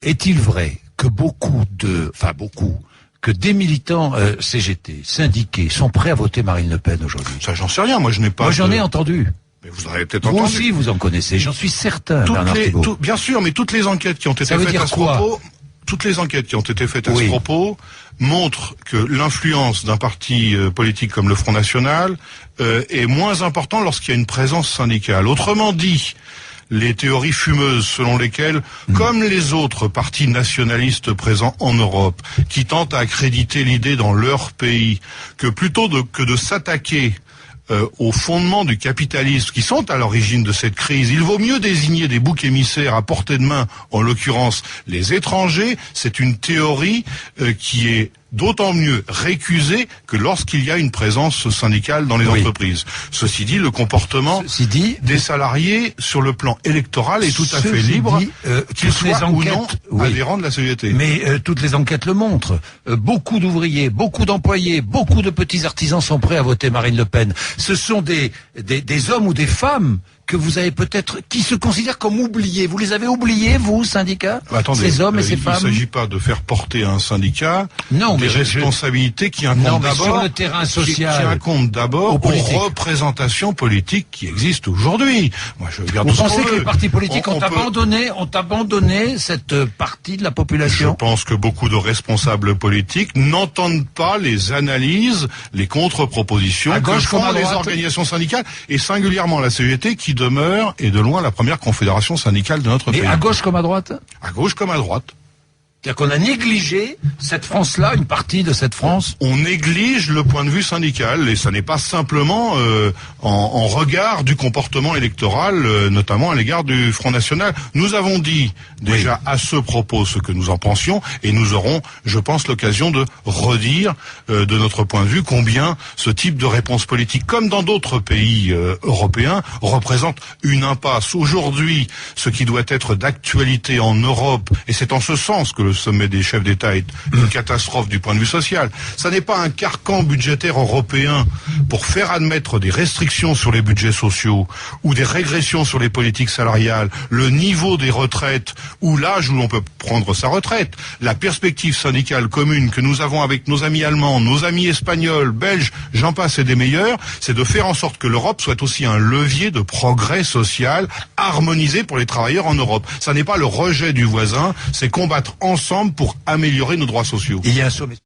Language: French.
Est-il vrai que que des militants CGT, syndiqués, sont prêts à voter Marine Le Pen aujourd'hui? Ça, j'en sais rien. Moi, je n'ai pas. Moi, j'en ai entendu. Mais vous en avez peut-être entendu. Vous aussi, vous en connaissez. J'en suis certain. Bernard Thibault. Bien sûr, mais toutes les enquêtes qui ont été faites à ce propos, toutes les enquêtes qui ont été faites à ce propos montrent que l'influence d'un parti politique comme le Front National est moins importante lorsqu'il y a une présence syndicale. Autrement dit, les théories fumeuses selon lesquelles, comme les autres partis nationalistes présents en Europe, qui tentent à accréditer l'idée dans leur pays, que plutôt que de s'attaquer aux fondements du capitalisme qui sont à l'origine de cette crise, il vaut mieux désigner des boucs émissaires à portée de main, en l'occurrence les étrangers. C'est une théorie qui est d'autant mieux récusée que lorsqu'il y a une présence syndicale dans les entreprises. Ceci dit, le comportement des salariés sur le plan électoral est tout à fait libre, qu'ils soient ou non adhérents de la CGT. Mais toutes les enquêtes le montrent. Beaucoup d'ouvriers, beaucoup d'employés, beaucoup de petits artisans sont prêts à voter Marine Le Pen. Ce sont des hommes ou des femmes que vous avez peut-être, qui se considèrent comme oubliés. Vous les avez oubliés, vous, syndicats? Attendez, ces hommes et ces femmes? Il ne s'agit pas de faire porter à un syndicat des responsabilités qui incombent d'abord sur le terrain social, qui incombent d'abord aux représentations politiques qui existent aujourd'hui. Moi, je garde. Vous pensez que les partis politiques ont abandonné cette partie de la population? Je pense que beaucoup de responsables politiques n'entendent pas les analyses, les contre-propositions que font les organisations syndicales, et singulièrement la CGT, qui demeure, et de loin, la première confédération syndicale de notre pays. Et à gauche comme à droite? À gauche comme à droite. C'est-à-dire qu'on a négligé cette France-là, une partie de cette France? On néglige le point de vue syndical, et ça n'est pas simplement en regard du comportement électoral, notamment à l'égard du Front National. Nous avons dit déjà à ce propos ce que nous en pensions, et nous aurons, je pense, l'occasion de redire de notre point de vue combien ce type de réponse politique, comme dans d'autres pays européens, représente une impasse. Aujourd'hui, ce qui doit être d'actualité en Europe, et c'est en ce sens que le sommet des chefs d'État est une catastrophe du point de vue social. Ça n'est pas un carcan budgétaire européen pour faire admettre des restrictions sur les budgets sociaux ou des régressions sur les politiques salariales, le niveau des retraites ou l'âge où l'on peut prendre sa retraite. La perspective syndicale commune que nous avons avec nos amis allemands, nos amis espagnols, belges, j'en passe et des meilleurs, c'est de faire en sorte que l'Europe soit aussi un levier de progrès social harmonisé pour les travailleurs en Europe. Ça n'est pas le rejet du voisin, c'est combattre ensemble pour améliorer nos droits sociaux. Il y a un sommet.